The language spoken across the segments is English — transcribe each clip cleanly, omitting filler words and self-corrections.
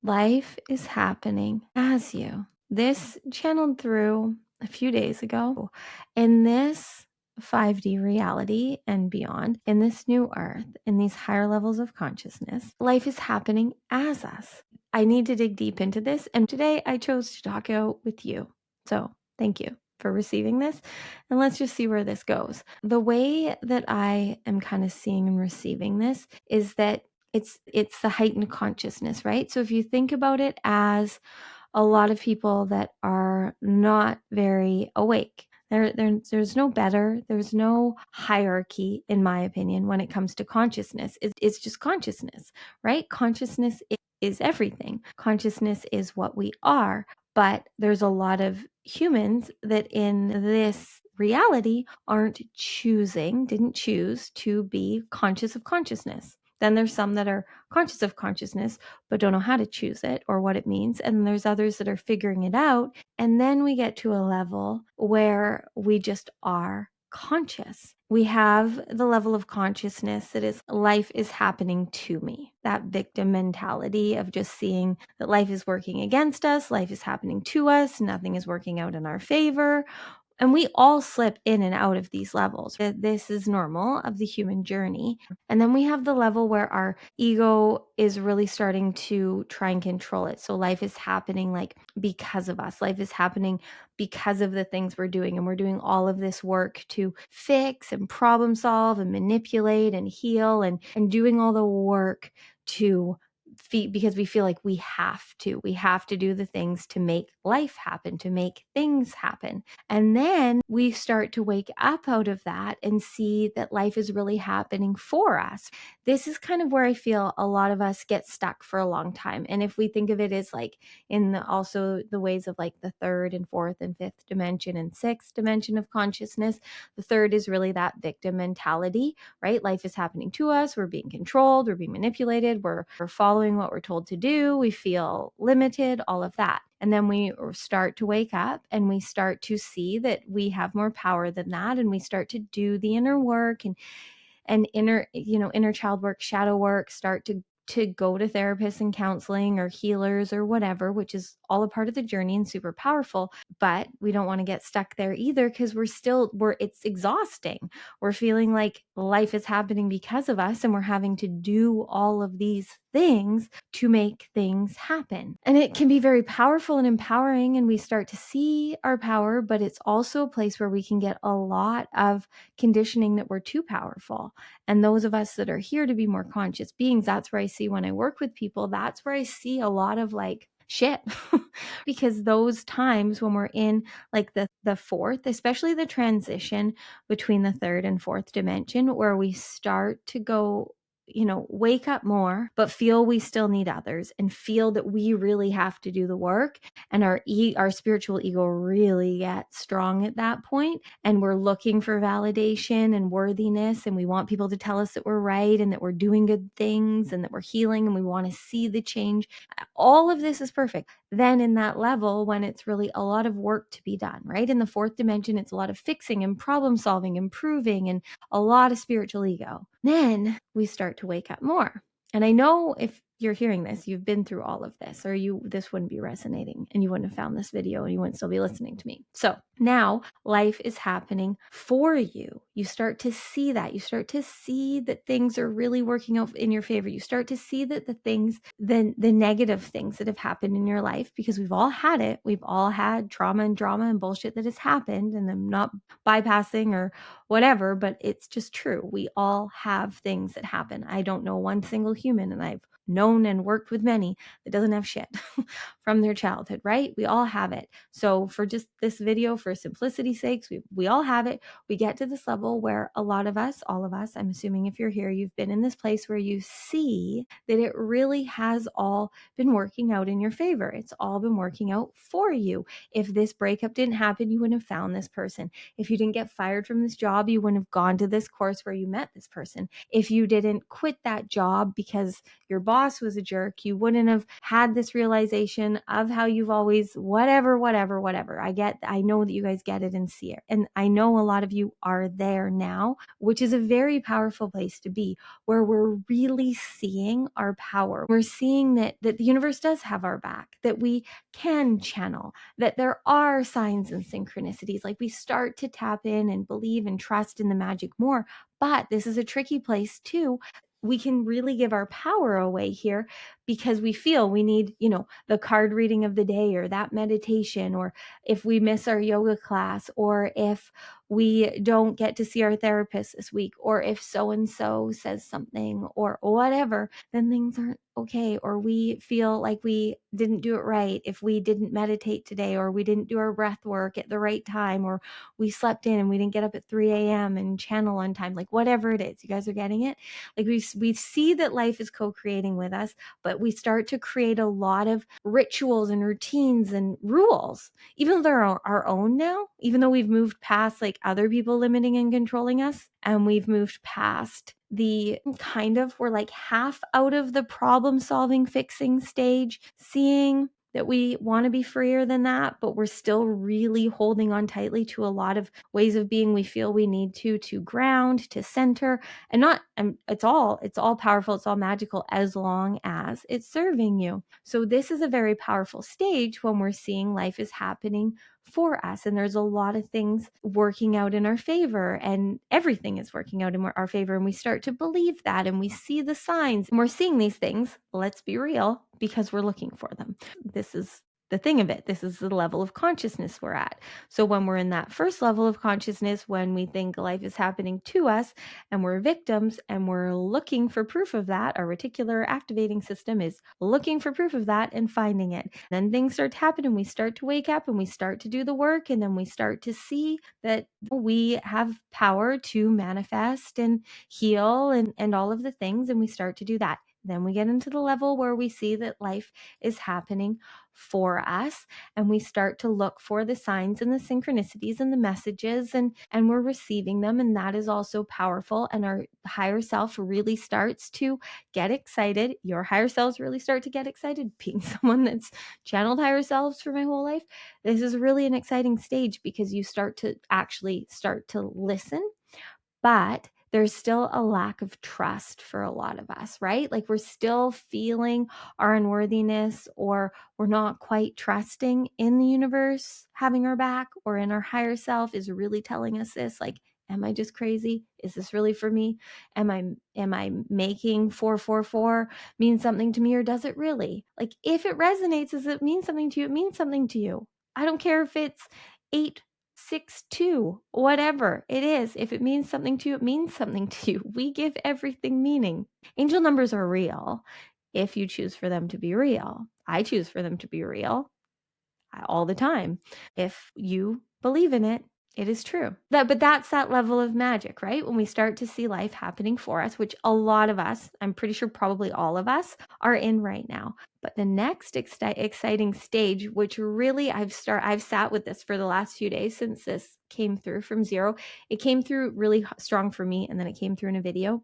Life is happening as you. This channeled through a few days ago. In this 5D reality and beyond, in this new earth, in these higher levels of consciousness, life is happening as us. I need to dig deep into this, and today I chose to talk out with you. So thank you for receiving this, and let's just see where this goes. The way that I am kind of seeing and receiving this is that it's the heightened consciousness, right? So if you think about it as a lot of people that are not very awake, there's no better, there's no hierarchy, in my opinion, when it comes to consciousness. It's just consciousness, right? Consciousness is everything. Consciousness is what we are. But there's a lot of humans that in this reality didn't choose to be conscious of consciousness. Then there's some that are conscious of consciousness, but don't know how to choose it or what it means. And there's others that are figuring it out. And then we get to a level where we just are conscious. We have the level of consciousness that is life is happening to me. That victim mentality of just seeing that life is working against us, life is happening to us, nothing is working out in our favor. And we all slip in and out of these levels. This is normal of the human journey. And then we have the level where our ego is really starting to try and control it. So life is happening like because of us. Life is happening because of the things we're doing. And we're doing all of this work to fix and problem solve and manipulate and heal and doing all the work to because we feel like we have to do the things to make life happen, to make things happen. And then we start to wake up out of that and see that life is really happening for us. This is kind of where I feel a lot of us get stuck for a long time. And if we think of it as like in also the ways of like the third and fourth and fifth dimension and sixth dimension of consciousness, the third is really that victim mentality, right? Life is happening to us. We're being controlled. We're being manipulated. We're following what we're told to do. We feel limited, all of that. And then we start to wake up and we start to see that we have more power than that. And we start to do the inner work and inner child work, shadow work, start to go to therapists and counseling or healers or whatever, which is all a part of the journey and super powerful. But we don't want to get stuck there either because it's exhausting. We're feeling like life is happening because of us and we're having to do all of these things to make things happen. And it can be very powerful and empowering, and we start to see our power, but it's also a place where we can get a lot of conditioning that we're too powerful. And those of us that are here to be more conscious beings, that's where I see when I work with people, that's where I see a lot of like shit because those times when we're in like the fourth, especially the transition between the third and fourth dimension, where we start to go, wake up more, but feel we still need others and feel that we really have to do the work. And our spiritual ego really gets strong at that point. And we're looking for validation and worthiness. And we want people to tell us that we're right and that we're doing good things and that we're healing and we want to see the change. All of this is perfect. Then in that level, when it's really a lot of work to be done, right? In the fourth dimension, it's a lot of fixing and problem solving, improving, and a lot of spiritual ego. Then we start to wake up more. And I know if you're hearing this, you've been through all of this, or this wouldn't be resonating and you wouldn't have found this video and you wouldn't still be listening to me. So now life is happening for you. You start to see that. You start to see that things are really working out in your favor. You start to see that the negative things that have happened in your life, because we've all had it. We've all had trauma and drama and bullshit that has happened, and I'm not bypassing or whatever, but it's just true. We all have things that happen. I don't know one single human, and I've known and worked with many, that doesn't have shit from their childhood, right? We all have it. So for just this video, for simplicity's sakes, we all have it. We get to this level where a lot of us, all of us, I'm assuming if you're here, you've been in this place where you see that it really has all been working out in your favor. It's all been working out for you. If this breakup didn't happen, you wouldn't have found this person. If you didn't get fired from this job, you wouldn't have gone to this course where you met this person. If you didn't quit that job because your boss boss was a jerk, you wouldn't have had this realization of how you've always whatever. I know that you guys get it and see it. And I know a lot of you are there now, which is a very powerful place to be, where we're really seeing our power. We're seeing that the universe does have our back, that we can channel, that there are signs and synchronicities. Like we start to tap in and believe and trust in the magic more. But this is a tricky place too. We can really give our power away here because we feel we need, the card reading of the day or that meditation, or if we miss our yoga class, or if we don't get to see our therapist this week, or if so-and-so says something or whatever, then things aren't okay, or we feel like we didn't do it right if we didn't meditate today, or we didn't do our breath work at the right time, or we slept in and we didn't get up at 3 a.m. and channel on time, like whatever it is. You guys are getting it? Like we see that life is co-creating with us, but we start to create a lot of rituals and routines and rules, even though they're our own now, even though we've moved past like other people limiting and controlling us, and we've moved past the we're like half out of the problem solving, fixing stage, seeing that we want to be freer than that, but we're still really holding on tightly to a lot of ways of being we feel we need to ground, to center, and not, and it's all powerful, it's all magical as long as it's serving you. So this is a very powerful stage when we're seeing life is happening for us, and there's a lot of things working out in our favor, and everything is working out in our favor, and we start to believe that, and we see the signs, and we're seeing these things, let's be real, because we're looking for them. This is the thing of it. This is the level of consciousness we're at. So when we're in that first level of consciousness, when we think life is happening to us and we're victims and we're looking for proof of that, our reticular activating system is looking for proof of that and finding it. Then things start to happen and we start to wake up and we start to do the work, and then we start to see that we have power to manifest and heal and all of the things, and we start to do that. Then we get into the level where we see that life is happening for us, and we start to look for the signs and the synchronicities and the messages, and we're receiving them, and that is also powerful. And our higher self really starts to get excited. Your higher selves really start to get excited. Being someone that's channeled higher selves for my whole life, this is really an exciting stage because you start to listen, but there's still a lack of trust for a lot of us, right? Like we're still feeling our unworthiness, or we're not quite trusting in the universe having our back, or in our higher self is really telling us this, like, am I just crazy? Is this really for me? Am I making 444 mean something to me, or does it really? Like if it resonates, does it mean something to you? It means something to you. I don't care if it's 862, whatever it is. If it means something to you, it means something to you. We give everything meaning. Angel numbers are real if you choose for them to be real. I choose for them to be real all the time. If you believe in it, it is true. But that's that level of magic, right? When we start to see life happening for us, which a lot of us, I'm pretty sure probably all of us, are in right now. But the next exciting stage, which really I've sat with this for the last few days since this came through from zero. It came through really strong for me, and then it came through in a video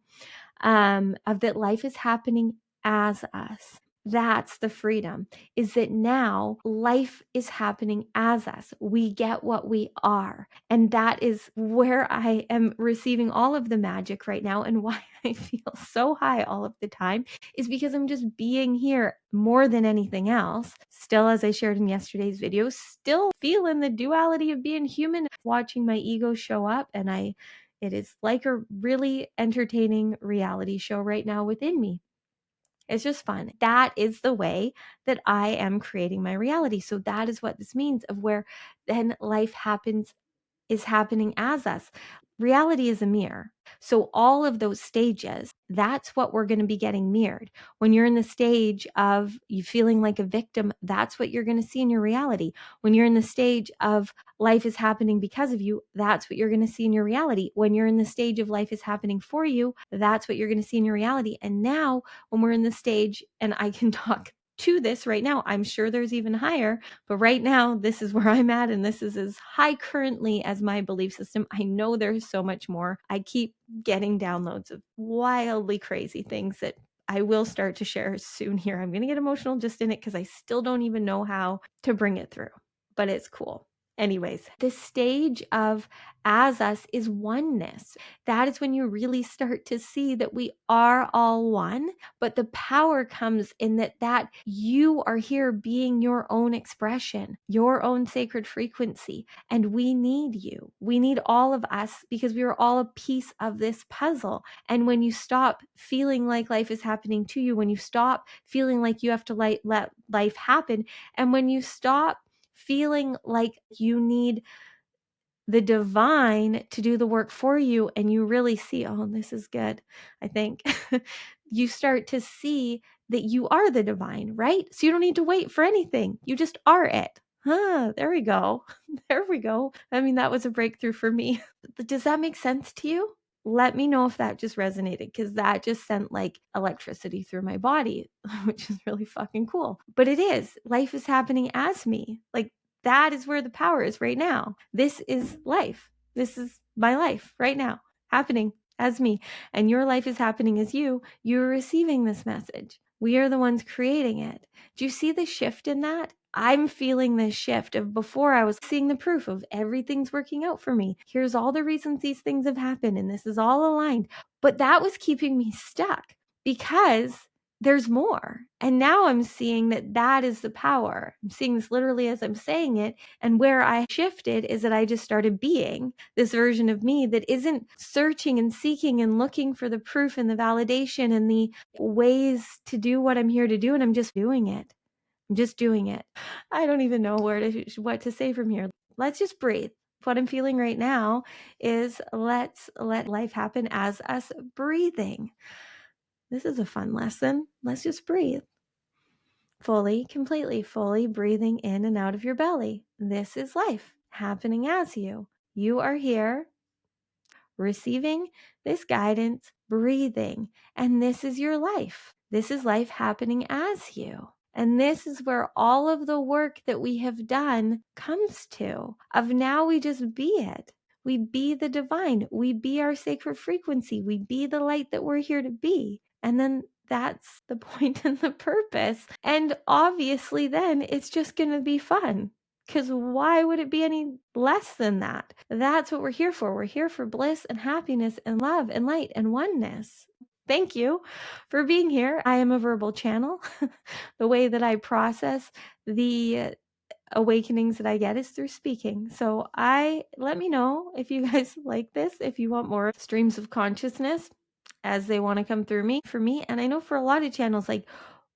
of that life is happening as us. That's the freedom, is that now life is happening as us. We get what we are. And that is where I am receiving all of the magic right now, and why I feel so high all of the time is because I'm just being here more than anything else. Still, as I shared in yesterday's video, still feeling the duality of being human, watching my ego show up, and it is like a really entertaining reality show right now within me. It's just fun. That is the way that I am creating my reality. So that is what this means, of where then life is happening as us. Reality is a mirror. So all of those stages, that's what we're going to be getting mirrored. When you're in the stage of you feeling like a victim, that's what you're going to see in your reality. When you're in the stage of life is happening because of you, that's what you're going to see in your reality. When you're in the stage of life is happening for you, that's what you're going to see in your reality. And now when we're in the stage, and I can talk to this right now, I'm sure there's even higher, but right now this is where I'm at, and this is as high currently as my belief system. I know there's so much more. I keep getting downloads of wildly crazy things that I will start to share soon here. I'm going to get emotional just in it because I still don't even know how to bring it through, but it's cool. Anyways, this stage of as us is oneness. That is when you really start to see that we are all one, but the power comes in that you are here being your own expression, your own sacred frequency, and we need you. We need all of us because we are all a piece of this puzzle. And when you stop feeling like life is happening to you, when you stop feeling like you have to let life happen, and when you stop feeling like you need the divine to do the work for you, and you really see, oh, this is good, I think, you start to see that you are the divine, right? So you don't need to wait for anything. You just are it. There we go. There we go. I mean, that was a breakthrough for me. Does that make sense to you? Let me know if that just resonated, because that just sent like electricity through my body, which is really fucking cool. But it is. Life is happening as me. Like, that is where the power is right now. This is life. This is my life right now, happening as me. And your life is happening as you. You're receiving this message. We are the ones creating it. Do you see the shift in that? I'm feeling this shift of before I was seeing the proof of everything's working out for me. Here's all the reasons these things have happened, and this is all aligned. But that was keeping me stuck because there's more. And now I'm seeing that is the power. I'm seeing this literally as I'm saying it. And where I shifted is that I just started being this version of me that isn't searching and seeking and looking for the proof and the validation and the ways to do what I'm here to do. And I'm just doing it. I'm just doing it. I don't even know what to say from here. Let's just breathe. What I'm feeling right now is let's let life happen as us breathing. This is a fun lesson. Let's just breathe. Fully, completely, fully breathing in and out of your belly. This is life happening as you. You are here receiving this guidance, breathing, and this is your life. This is life happening as you. And this is where all of the work that we have done comes to, of now we just be it. We be the divine. We be our sacred frequency. We be the light that we're here to be. And then that's the point and the purpose. And obviously then it's just going to be fun. Because why would it be any less than that? That's what we're here for. We're here for bliss and happiness and love and light and oneness. Thank you for being here. I am a verbal channel. The way that I process the awakenings that I get is through speaking. So let me know if you guys like this, if you want more streams of consciousness as they want to come through me for me. And I know for a lot of channels, like,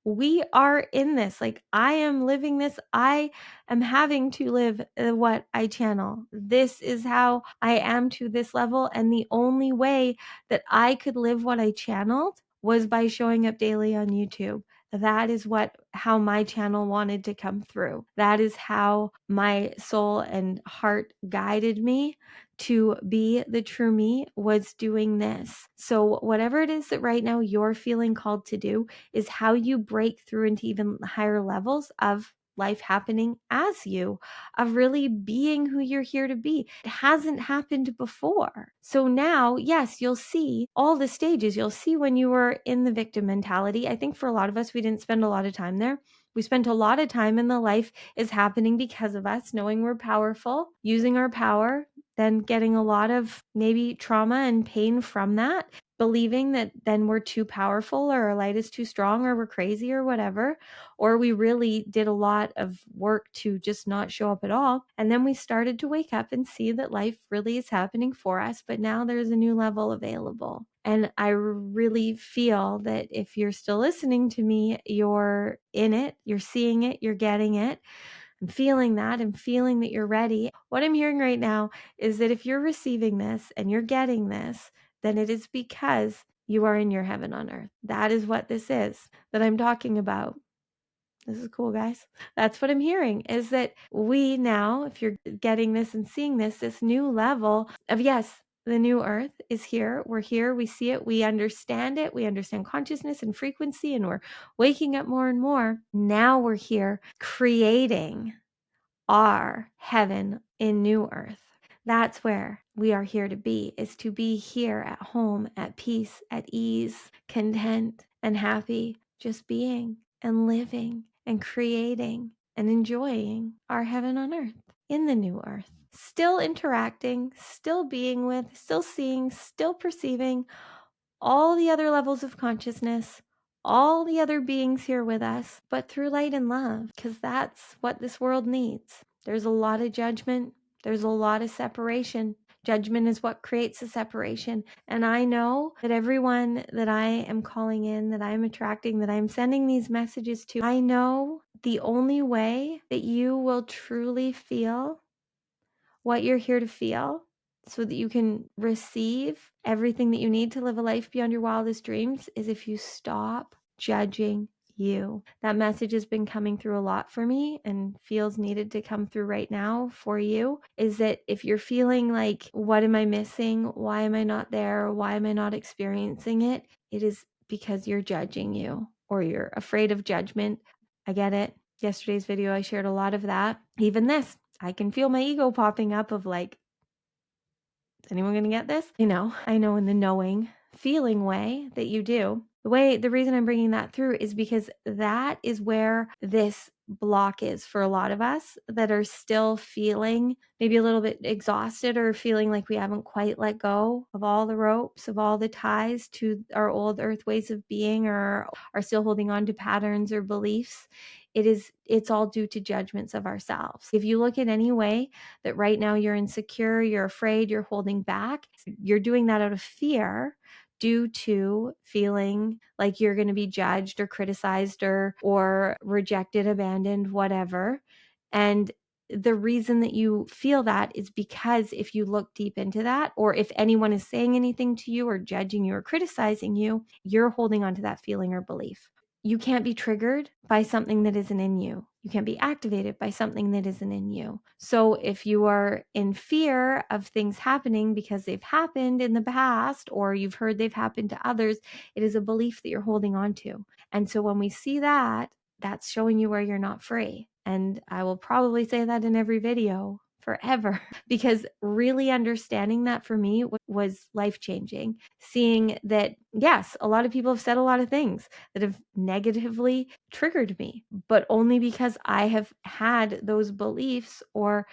we are in this. Like, I am living this. I am having to live what I channel. This is how I am to this level. And the only way that I could live what I channeled was by showing up daily on YouTube. That is how my channel wanted to come through. That is how my soul and heart guided me to be the true me, was doing this. So whatever it is that right now you're feeling called to do is how you break through into even higher levels of life happening as you, of really being who you're here to be. It hasn't happened before. So now, yes, you'll see all the stages. You'll see when you were in the victim mentality. I think for a lot of us, we didn't spend a lot of time there. We spent a lot of time in the life is happening because of us, knowing we're powerful, using our power, then getting a lot of maybe trauma and pain from that, believing that then we're too powerful or our light is too strong or we're crazy or whatever, or we really did a lot of work to just not show up at all. And then we started to wake up and see that life really is happening for us, but now there's a new level available. And I really feel that if you're still listening to me, you're in it, you're seeing it, you're getting it. I'm feeling that. I'm feeling that you're ready. What I'm hearing right now is that if you're receiving this and you're getting this, then it is because you are in your heaven on earth. That is what this is that I'm talking about. This is cool, guys. That's what I'm hearing, is that we now, if you're getting this and seeing this new level of, yes, the new earth is here. We're here. We see it. We understand it. We understand consciousness and frequency, and we're waking up more and more. Now we're here creating our heaven in new earth. That's where we are here to be, is to be here at home, at peace, at ease, content, and happy just being and living and creating and enjoying our heaven on earth in the new earth. Still interacting, still being with, still seeing, still perceiving all the other levels of consciousness, all the other beings here with us, but through light and love, because that's what this world needs. There's a lot of judgment, there's a lot of separation. Judgment is what creates a separation. And I know that everyone that I am calling in, that I'm attracting, that I'm sending these messages to, I know the only way that you will truly feel what you're here to feel so that you can receive everything that you need to live a life beyond your wildest dreams is if you stop judging you. That message has been coming through a lot for me and feels needed to come through right now for you, is that if you're feeling like, what am I missing? Why am I not there? Why am I not experiencing it? It is because you're judging you or you're afraid of judgment. I get it. Yesterday's video, I shared a lot of that. Even this, I can feel my ego popping up of like, is anyone going to get this? I know in the knowing, feeling way that you do. The reason I'm bringing that through is because that is where this block is for a lot of us that are still feeling maybe a little bit exhausted or feeling like we haven't quite let go of all the ropes, of all the ties to our old earth ways of being, or are still holding on to patterns or beliefs. It's all due to judgments of ourselves. If you look at any way that right now you're insecure, you're afraid, you're holding back, you're doing that out of fear due to feeling like you're going to be judged or criticized or rejected, abandoned, whatever. And the reason that you feel that is because if you look deep into that, or if anyone is saying anything to you or judging you or criticizing you, you're holding on to that feeling or belief. You can't be triggered by something that isn't in you. You can't be activated by something that isn't in you. So if you are in fear of things happening because they've happened in the past, or you've heard they've happened to others, it is a belief that you're holding on to. And so when we see that, that's showing you where you're not free. And I will probably say that in every video forever, because really understanding that for me was life-changing. Seeing that, yes, a lot of people have said a lot of things that have negatively triggered me, but only because I have had those beliefs or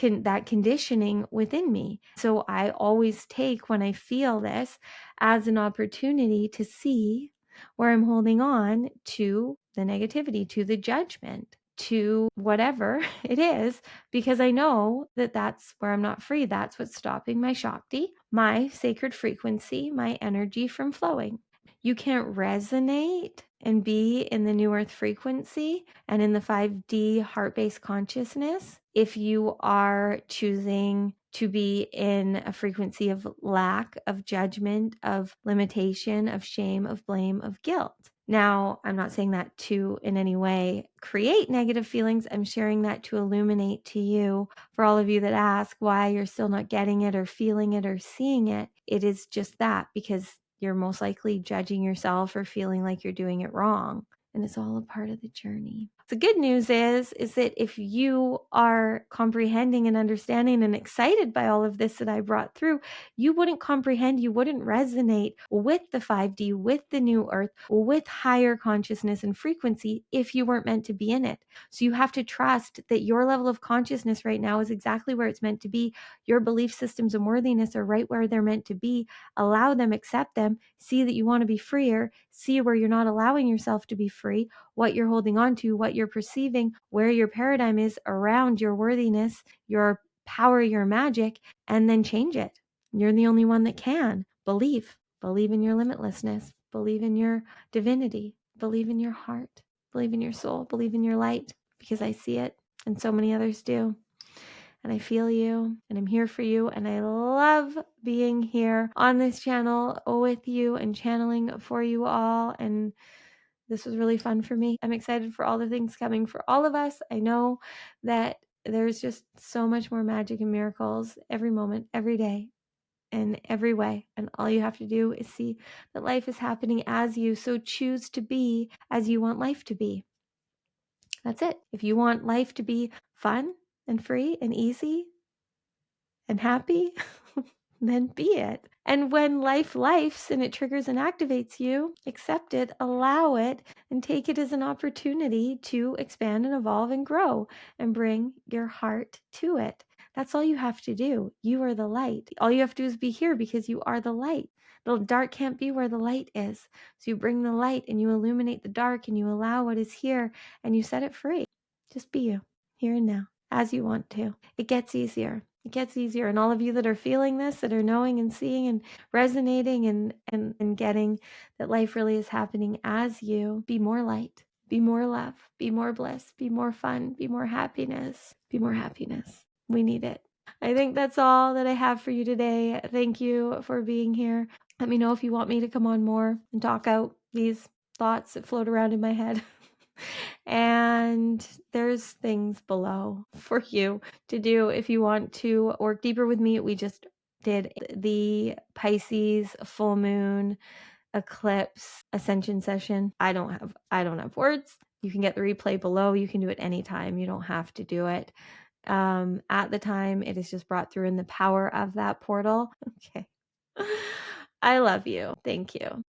that conditioning within me. So I always take when I feel this as an opportunity to see where I'm holding on to the negativity, to the judgment, to whatever it is, because I know that that's where I'm not free. That's what's stopping my Shakti, my sacred frequency, my energy from flowing. You can't resonate and be in the new earth frequency and in the 5D heart-based consciousness if you are choosing to be in a frequency of lack, of judgment, of limitation, of shame, of blame, of guilt. Now, I'm not saying that to in any way create negative feelings. I'm sharing that to illuminate to you, for all of you that ask why you're still not getting it or feeling it or seeing it. It is just that, because you're most likely judging yourself or feeling like you're doing it wrong. And it's all a part of the journey. The good news is that if you are comprehending and understanding and excited by all of this that I brought through, you wouldn't comprehend, you wouldn't resonate with the 5D, with the new earth, with higher consciousness and frequency if you weren't meant to be in it. So you have to trust that your level of consciousness right now is exactly where it's meant to be. Your belief systems and worthiness are right where they're meant to be. Allow them, accept them, see that you want to be freer, see where you're not allowing yourself to be free, what you're holding on to, what you're perceiving, where your paradigm is around your worthiness, your power, your magic, and then change it. You're the only one that can. Believe in your limitlessness, believe in your divinity, believe in your heart, believe in your soul, believe in your light, because I see it and so many others do. And I feel you and I'm here for you. And I love being here on this channel with you and channeling for you all. And this was really fun for me. I'm excited for all the things coming for all of us. I know that there's just so much more magic and miracles every moment, every day, in every way. And all you have to do is see that life is happening as you. So choose to be as you want life to be. That's it. If you want life to be fun and free and easy and happy, then be it. And when life lifes and it triggers and activates you, accept it, allow it, and take it as an opportunity to expand and evolve and grow and bring your heart to it. That's all you have to do. You are the light. All you have to do is be here because you are the light. The dark can't be where the light is. So you bring the light and you illuminate the dark and you allow what is here and you set it free. Just be you, here and now, as you want to. It gets easier. It gets easier. And all of you that are feeling this, that are knowing and seeing and resonating and getting that life really is happening as you, be more light, be more love, be more bliss, be more fun, be more happiness, be more happiness. We need it. I think that's all that I have for you today. Thank you for being here. Let me know if you want me to come on more and talk out these thoughts that float around in my head. And there's things below for you to do if you want to work deeper with me. We just did the Pisces full moon eclipse ascension session. I don't have words. You can get the replay below. You can do it anytime. You don't have to do it at the time. It is just brought through in the power of that portal. Okay. I love you. Thank you.